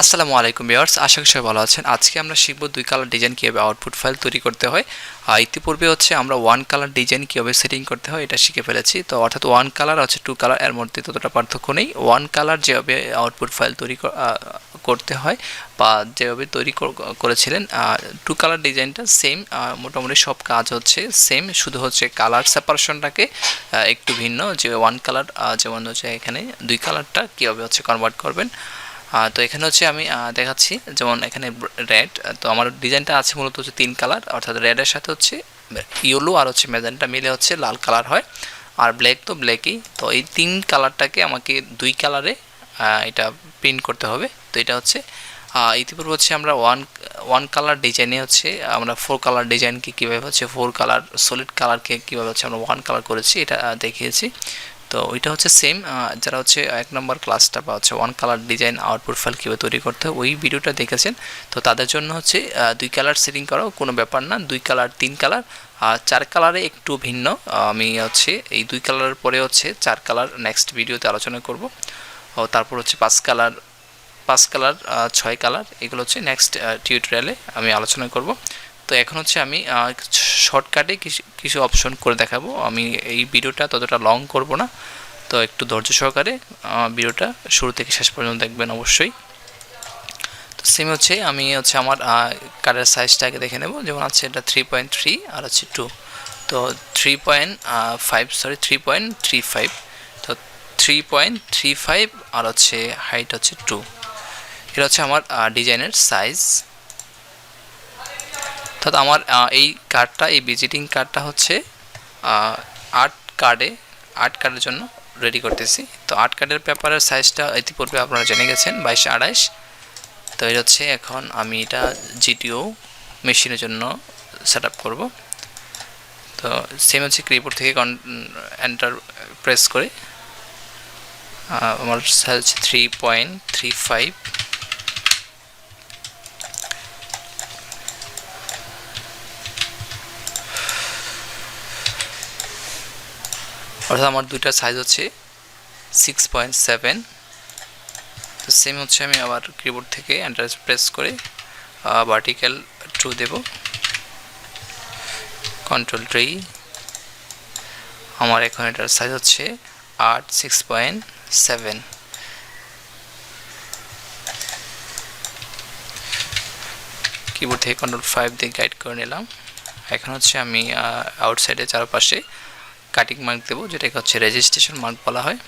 আসসালামু আলাইকুম ভিউয়ার্স, আশা করি সবাই ভালো আছেন। আজকে আমরা শিখব দুই কালার ডিজাইন কীভাবে আউটপুট ফাইল তৈরি করতে হয়। ইতিপূর্বে আমরা ওয়ান কালার ডিজাইন কীভাবে সেটিং করতে হয় এটা শিখে ফেলেছি। তো অর্থাৎ ওয়ান কালার টু কালার, এর মধ্যে ততটা পার্থক্য নেই। ওয়ান কালার যেভাবে আউটপুট ফাইল তৈরি করতে হয় বা যেভাবে তৈরি করেছিলেন, টু কালার ডিজাইনটা সেম, মোটামুটি সব কাজ সেম, শুধু কালার সেপারেশনটাকে একটু ভিন্ন। যে ওয়ান কালার যেমন এখানে দুই কালারটা কীভাবে কনভার্ট করবেন। তো এখানে আমি দেখাচ্ছি, যেমন এখানে রেড। তো আমার ডিজাইনটা আছে মূলত তিন কালার, অর্থাৎ রেডের সাথে ইয়েলো আর ম্যাজেন্টা মিলে লাল কালার হয়, আর ব্ল্যাক তো ব্ল্যাকই। তো এই তিন কালারটাকে আমাকে দুই কালারে এটা প্রিন্ট করতে হবে। তো এটা ইতিপূর্বে আমরা ওয়ান কালার ডিজাইনে আমরা ফোর কালার ডিজাইনকে কীভাবে ফোর কালার সলিড কালারকে কীভাবে আমরা ওয়ান কালার করেছি এটা দেখিয়েছি। তো ওইটা সেম, যারা এক নম্বর ক্লাসটা বা one colour design output file কীভাবে তৈরি করতে হয় ওই ভিডিওটা দেখেছেন। তো তাদের জন্য দুই কালার সেটিং করাও কোনো ব্যাপার না। দুই কালার, তিন কালার, চার কালারে একটু ভিন্ন। আমি এই দুই কালারের পরে চার কালার নেক্সট ভিডিওতে আলোচনা করব। ও তারপর পাঁচ কালার, ছয় কালার, এগুলো নেক্সট টিউটোরিয়ালে আমি আলোচনা করব। তো এখন আমি শর্টকাটে কিছু অপশন করে দেখাবো। আমি এই ভিডিওটা ততটা লং করব না, তো একটু ধৈর্য সহকারে ভিডিওটা শুরু থেকে শেষ পর্যন্ত দেখবেন অবশ্যই। তো সেম আমি আমার কার্ডের সাইজটাকে দেখে নেব। যেমন এটা 3.3 আর 2। তো 3.35, তো 3.35 আর হাইট 2। এটা আমার ডিজাইনের সাইজ। অর্থাৎ আমার এই কার্ডটা, এই ভিজিটিং কার্ডটা আর্ট কার্ডের জন্য রেডি করতেছি। তো আর্ট কার্ডের পেপারের সাইজটা ইতিপূর্বে আপনারা জেনে গেছেন, 22/28। তো এটা এখন আমি এটা জিটিও মেশিনের জন্য সেট আপ করবো। তো সেম কিবোর্ড থেকে এন্টার প্রেস করে আমার সাইজ 3.35। অর্থাৎ আমার দুইটা সাইজ 6.7। তো সেম আমি আবার কিবোর্ড থেকে এন্টার প্রেস করে ভার্টিক্যাল 2 দেব, কন্ট্রোল 3। আমার এখন এটার সাইজ 6.7। কিবোর্ড থেকে কন্ট্রোল 5 দিয়ে গাইড করে নিলাম। এখন আমি আউটসাইডে চারপাশে কাটিং মার্ক দেবো, যেটাকে রেজিস্ট্রেশন মার্ক বলা হয়।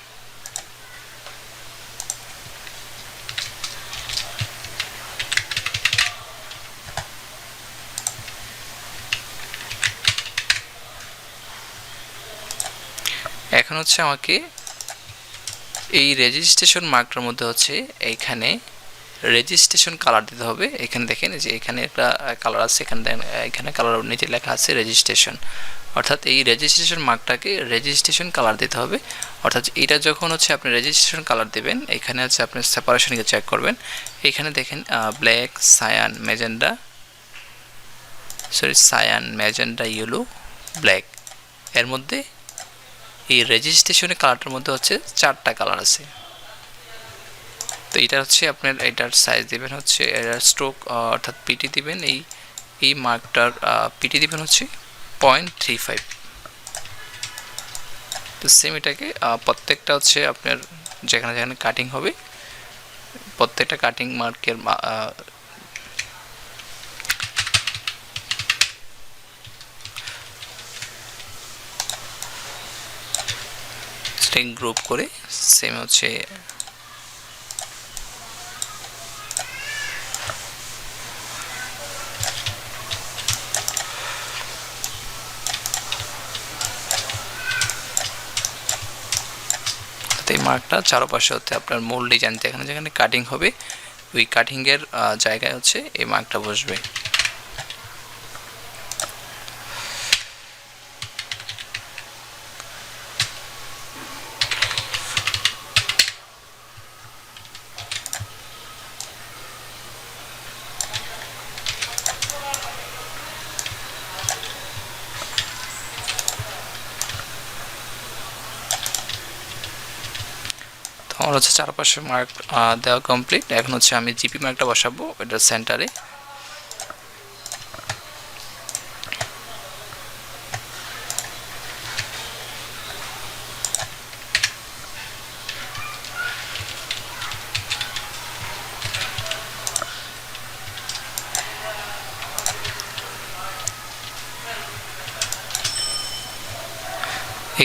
এখন আমাকে এই রেজিস্ট্রেশন মার্কটার মধ্যে এইখানে রেজিস্ট্রেশন কালার দিতে হবে। এখানে দেখেন যে এখানে একটা কালার আছে, এখানে কালার নিচে লেখা আছে রেজিস্ট্রেশন। অর্থাৎ এই রেজিস্ট্রেশন মার্কটাকে রেজিস্ট্রেশন কালার দিতে হবে। অর্থাৎ এটা যখন আপনি রেজিস্ট্রেশন কালার দেবেন, এখানে আপনি সেপারেশনকে চেক করবেন। এখানে দেখেন black, cyan, magenta, yellow, black. এর মধ্যে এই রেজিস্ট্রেশনের কালারটার মধ্যে চারটা কালার আছে। তো এটা আপনার এটার সাইজ দেবেন এটার স্ট্রোক, অর্থাৎ পিটি দিবেন, এই মার্কটার পিটি দিবেন 0.35। তো সেম এটাকে প্রত্যেকটা আপনার যেখানে যেখানে কাটিং হবে প্রত্যেকটা কাটিং মার্কের গ্রুপ করে সেম এই মার্কটা চারপাশে আপনার মূল ডিজাইন যেখানে যেখানে কাটিং হবে ওই কাটিংয়ের জায়গায় এই মার্কটা বসবে। আমার হচ্ছে চারপাশে মার্ক দেওয়া কমপ্লিট। এখন হচ্ছে আমি জিপি মার্কটা বসাবো এটার সেন্টারে।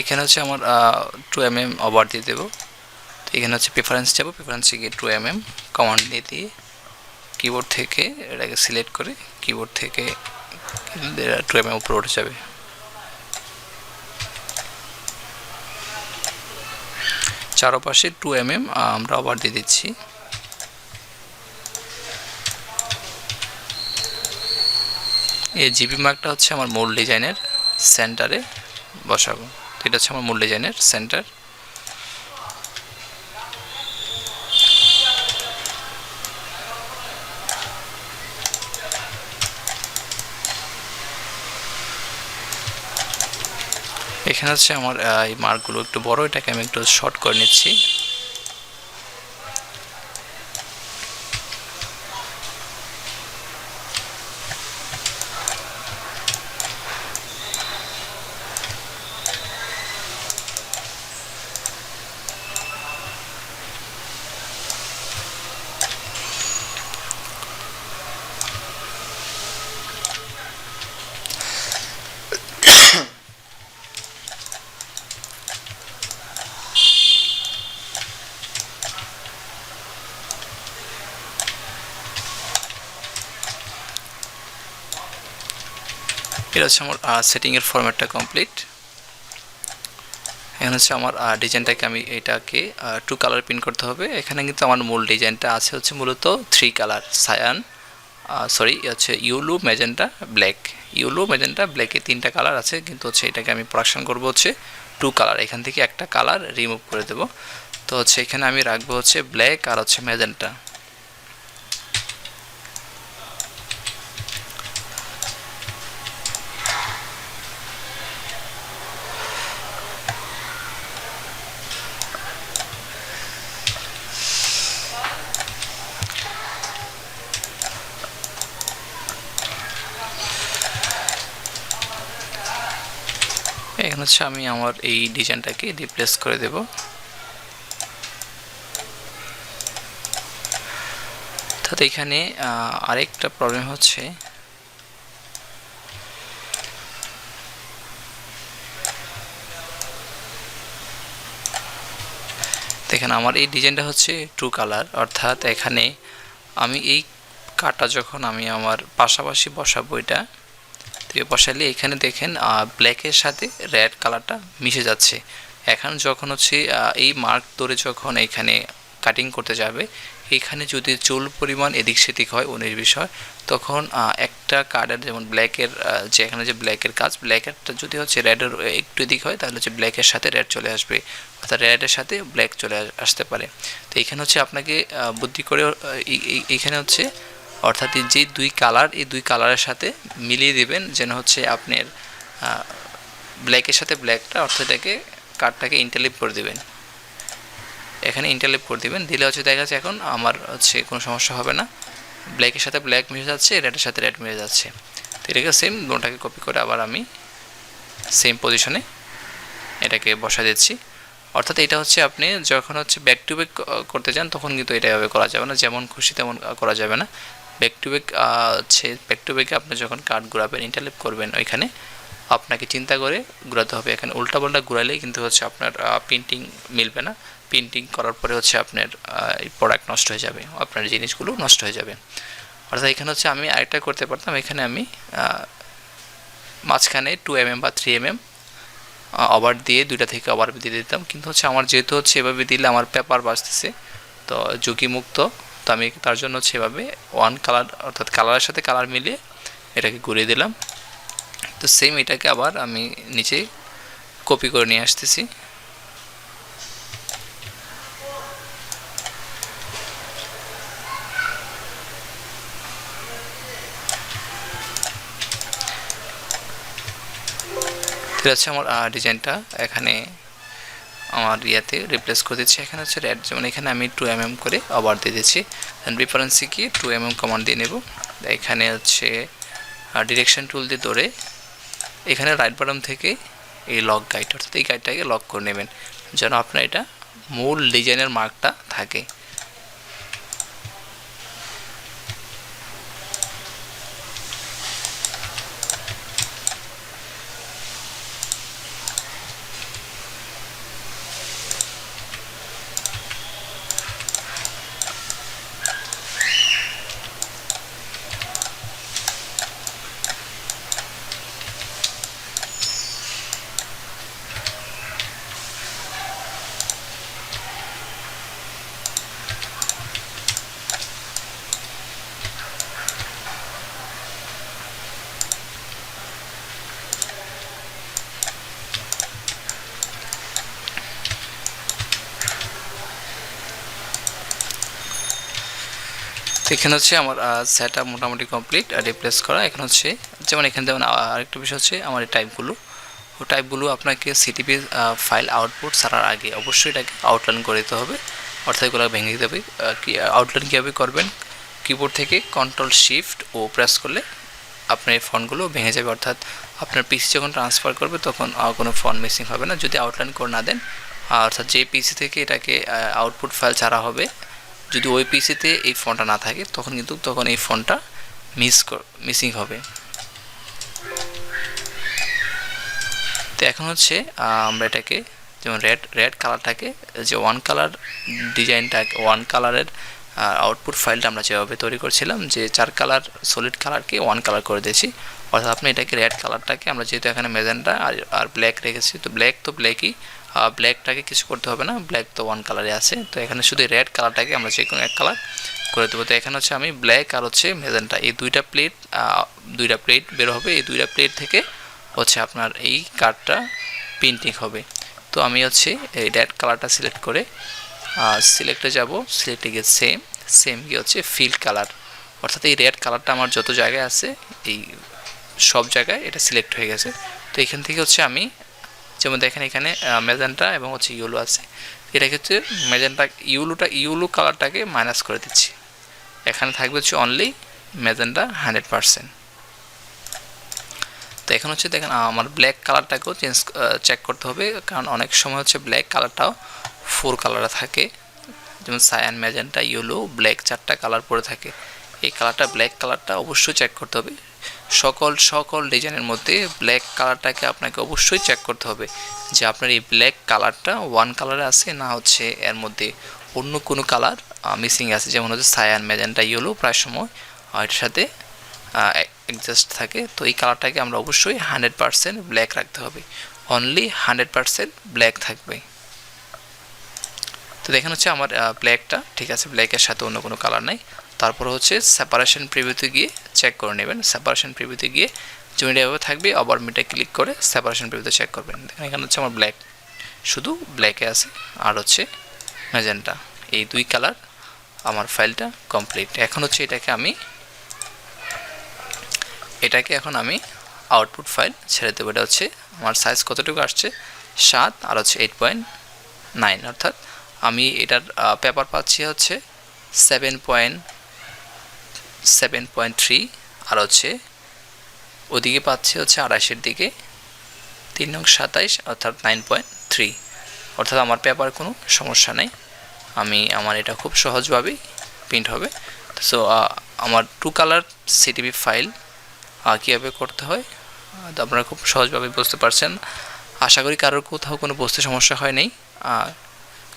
এখানে হচ্ছে আমার 2 mm ওভার দিয়ে দেবো। তো এখানে হচ্ছে প্রেফারেন্স যাবো, প্রেফারেন্সে গিয়ে 2 mm কমান্ড দিয়ে কিবোর্ড থেকে এটাকে সিলেক্ট করে কিবোর্ড থেকে 2 mm উপরে উঠে যাবে। চারপাশে 2 mm আমরা ওভার দিয়ে দিচ্ছি। এই জিপি মার্কটা হচ্ছে আমার মূল ডিজাইনের সেন্টারে বসাবো। এটা হচ্ছে আমার মূল ডিজাইনের সেন্টার। এখানে হচ্ছে আমার এই মার্কগুলো একটু বড়, এটাকে আমি একটু শর্ট করে নিচ্ছি। এটা হচ্ছে আমার সেটিংয়ের ফরম্যাটটা কমপ্লিট। এখানে হচ্ছে আমার ডিজাইনটাকে আমি এটাকে 2 কালার প্রিন্ট করতে হবে। এখানে কিন্তু আমার মূল ডিজাইনটা আছে হচ্ছে মূলত 3 কালার, সায়ান হচ্ছে yellow, magenta, black. Yellow, magenta, ব্ল্যাকে 3টা কালার আছে, কিন্তু হচ্ছে এটাকে আমি প্রোডাকশন করব হচ্ছে 2 কালার। এখান থেকে একটা কালার রিমুভ করে দেব। তো হচ্ছে এখানে আমি রাখবো হচ্ছে ব্ল্যাক আর হচ্ছে ম্যাজেন্টা। এখন হচ্ছে আমি আমার এই ডিজাইনটাকে রিপ্লেস করে দেব। তাতে এখানে আরেকটা প্রবলেম হচ্ছে, দেখেন আমার এই ডিজাইনটা হচ্ছে 2 কালার, অর্থাৎ এখানে আমি এই কাটা যখন আমি আমার পাশাপাশি বসাবো এটা বসালে এখানে দেখেন ব্ল্যাকের সাথে রেড কালারটা মিশে যাচ্ছে। এখন যখন হচ্ছে এই মার্ক ধরে যখন এখানে কাটিং করতে যাবে, এখানে যদি চুল পরিমাণ এদিক সেদিক হয় 19-20 হয়, তখন একটা কার্ডের যেমন ব্ল্যাকের যে এখানে যে ব্ল্যাকের কাজ, ব্ল্যাকেরটা যদি হচ্ছে রেডের একটু এদিক হয় তাহলে হচ্ছে ব্ল্যাকের সাথে রেড চলে আসবে, অর্থাৎ রেডের সাথে ব্ল্যাক চলে আসতে পারে। তো এখানে হচ্ছে আপনাকে বুদ্ধি করে এইখানে হচ্ছে অর্থাৎ যে 2 কালার, এই 2 কালারের সাথে মিলিয়ে দেবেন যেন হচ্ছে আপনার ব্ল্যাকের সাথে ব্ল্যাকটা অর্থাৎ এটাকে কার্ডটাকে ইন্টারলিপ করে দেবেন। এখানে ইন্টারলিপ করে দেবেন, দিলে হচ্ছে দেখা যাচ্ছে এখন আমার হচ্ছে কোনো সমস্যা হবে না। ব্ল্যাকের সাথে ব্ল্যাক মিশে যাচ্ছে, রেডের সাথে রেড মিশে যাচ্ছে। তো এটাকে সেম দুটোটাকে কপি করে আবার আমি সেম পজিশনে এটাকে বসা দিচ্ছি। অর্থাৎ এটা হচ্ছে আপনি যখন হচ্ছে ব্যাক টু ব্যাক করতে যান তখন কিন্তু এটা এভাবে করা যাবে না, যেমন খুশি তেমন করা যাবে না। ব্যাক টু ব্যাক হচ্ছে ব্যাক টু ব্যাকে আপনি যখন কার্ড ঘোরাবেন, ইন্টারলিপ করবেন, ওইখানে আপনাকে চিন্তা করে ঘোরাতে হবে। এখানে উল্টাপাল্টা ঘোরালেই কিন্তু হচ্ছে আপনার প্রিন্টিং মিলবে না। প্রিন্টিং করার পরে হচ্ছে আপনার এই প্রোডাক্ট নষ্ট হয়ে যাবে, আপনার জিনিসগুলো নষ্ট হয়ে যাবে। অর্থাৎ এখানে হচ্ছে আমি আরেকটা করতে পারতাম, এখানে আমি মাঝখানে 2 mm বা 3 mm ওভার দিয়ে 2টা থেকে ওভার দিয়ে দিতাম, কিন্তু হচ্ছে আমার যেহেতু হচ্ছে এভাবে দিলে আমার পেপার বাঁচতেছে, তো ঝুঁকিমুক্ত, তো আমি তার জন্য হচ্ছে এভাবে 1 কালার অর্থাৎ কালারের সাথে কালার মিলিয়ে এটাকে ঘুরিয়ে দিলাম। তো সেম এটাকে আবার আমি নিচে কপি করে নিয়ে আসতেছি। ঠিক আছে, আমার ডিজাইনটা এখানে আমার ইয়াতে রিপ্লেস করে দিচ্ছি। এখানে হচ্ছে রেড, যেমন এখানে আমি 2 mm করে ওভার দিয়ে দিচ্ছি। দেন রেফারেন্সে গিয়ে 2 mm কমান্ড দিয়ে নেব। এখানে হচ্ছে ডিরেকশন টুল দিয়ে ধরে এখানে রাইট বাটন থেকে এই লক গাইড, অর্থাৎ এই গাইডটাকে লক করে নেবেন যেন আপনার এটা মূল ডিজাইনের মার্কটা থাকে। তো এখানে হচ্ছে আমার সেট আপ মোটামুটি কমপ্লিট, রিপ্লেস করা। এখন হচ্ছে যেমন এখানে যেমন আরেকটা বিষয় হচ্ছে আমার এই টাইপগুলো আপনাকে সিটিপি ফাইল আউটপুট ছাড়ার আগে অবশ্যই এটাকে আউটলাইন করে দিতে হবে, অর্থাৎ এগুলো ভেঙে দিতে হবে। আউটলাইন কীভাবে করবেন, কিবোর্ড থেকে কন্ট্রোল শিফট ও প্রেস করলে আপনার এই ফন্টগুলো ভেঙে যাবে, অর্থাৎ আপনার পিসি যখন ট্রান্সফার করবে তখন কোনো ফন্ট মিসিং হবে না যদি আউটলাইন করে না দেন। অর্থাৎ যে পিসি থেকে এটাকে আউটপুট ফাইল ছাড়া হবে, যদি ওই পিসিতে এই ফন্টটা না থাকে তখন এই ফন্টটা মিসিং হবে। তো এখন হচ্ছে আমরা এটাকে যেমন রেড কালারটাকে যে ওয়ান কালার ডিজাইনটাকে, ওয়ান কালারের আউটপুট ফাইলটা আমরা যেভাবে তৈরি করছিলাম যে 4 কালার সলিড কালারকে 1 কালার করে দিয়েছি, অর্থাৎ আপনি এটাকে রেড কালারটাকে আমরা যেহেতু এখানে ম্যাজেন্টা আর ব্ল্যাক রেখেছি, তো ব্ল্যাকই ব্ল্যাকটাকে কিছু করতে হবে না, ব্ল্যাক তো 1 কালারে আছে। তো এখানে শুধু রেড কালারটাকে আমরা যে কোনো 1 কালার করে দেবো। তো এখানে হচ্ছে আমি ব্ল্যাক আর হচ্ছে ম্যাজেন্টা এই দুইটা প্লেট বের হবে, এই দুইটা প্লেট থেকে হচ্ছে আপনার এই কার্ডটা প্রিন্টিং হবে। তো আমি হচ্ছে এই রেড কালারটা সিলেক্ট করে সিলেক্টে যাব, সিলেক্টে গিয়ে সেম গিয়ে হচ্ছে ফিল্ড কালার, অর্থাৎ এই রেড কালারটা আমার যত জায়গায় আছে এই সব জায়গায় এটা সিলেক্ট হয়ে গেছে। তো এখান থেকে হচ্ছে আমি যেমন দেখেন এখানে ম্যাজেন্টা এবং হচ্ছে ইয়েলো আছে, এটাকে হচ্ছে ম্যাজেন্টা ইয়েলো কালারটাকে মাইনাস করে দিচ্ছি, এখানে থাকবে হচ্ছে অনলি ম্যাজেন্টা 100%। তো এখন হচ্ছে দেখেন আমার ব্ল্যাক কালারটাকেও চেক করতে হবে, কারণ অনেক সময় হচ্ছে ব্ল্যাক কালারটাও 4 কালারে থাকে, যেমন সায়ান, ম্যাজেন্টা, ইয়েলো, ব্ল্যাক 4টা কালার পরে থাকে। এই কালারটা ব্ল্যাক কালারটা অবশ্যই চেক করতে হবে। সকল ডিজাইনের মধ্যে ব্ল্যাক কালারটাকে আপনাকে অবশ্যই চেক করতে হবে যে আপনার এই ব্ল্যাক কালারটা 1 কালারে আছে না হচ্ছে এর মধ্যে অন্য কোনো কালার মিসিং আছে, যেমন হচ্ছে সায়ান, ম্যাজেন্টা, ইয়েলো প্রায় সময় এটার সাথে অ্যাডজাস্ট থাকে। তো এই কালারটাকে আমরা অবশ্যই 100% ব্ল্যাক রাখতে হবে, অনলি 100% ব্ল্যাক থাকবে। তো দেখেন হচ্ছে আমার ব্ল্যাকটা ঠিক আছে, ব্ল্যাকের সাথে অন্য কোনো কালার নাই। তারপর হচ্ছে সেপারেশন প্রিভিউতে গিয়ে চেক করে নেবেন, সেপারেশন প্রিভিউতে গিয়ে জয়েন্ট এভাবে থাকবে, আবার মিটা ক্লিক করে সেপারেশন প্রিভিউতে চেক করবেন। দেখেন এখানে হচ্ছে আমার ব্ল্যাক, শুধু ব্ল্যাকে আছে আর হচ্ছে ম্যাজেন্টা, এই 2 কালার আমার ফাইলটা কমপ্লিট। এখন হচ্ছে এটাকে এখন আমি আউটপুট ফাইল ছেড়ে দেবো। এটা হচ্ছে আমার সাইজ কতটুকু আসছে 7 আর হচ্ছে 8.9, অর্থাৎ আমি এটার পেপার পাচ্ছি হচ্ছে 7.3 আর হচ্ছে ওদিকে পাচ্ছি হচ্ছে 28-এর দিকে 3-27 অর্থাৎ 9.3, অর্থাৎ আমার পেপার কোনো সমস্যা নেই, আমার এটা খুব সহজভাবেই প্রিন্ট হবে। সো আমার 2 কালার সিটিপি ফাইল কীভাবে করতে হয় আপনারা খুব সহজভাবে বুঝতে পারছেন। আশা করি কারোর কোথাও কোনো বুঝতে সমস্যা হয় নাই।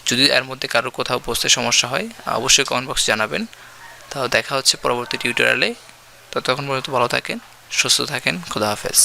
যদি এর মধ্যে কারোর কোথাও বুঝতে সমস্যা হয় অবশ্যই কমেন্ট বক্সে জানাবেন। তাও দেখা হচ্ছে পরবর্তী টিউটোরিয়ালে। ততক্ষণ পর্যন্ত ভালো থাকেন, সুস্থ থাকেন, খোদা হাফেজ।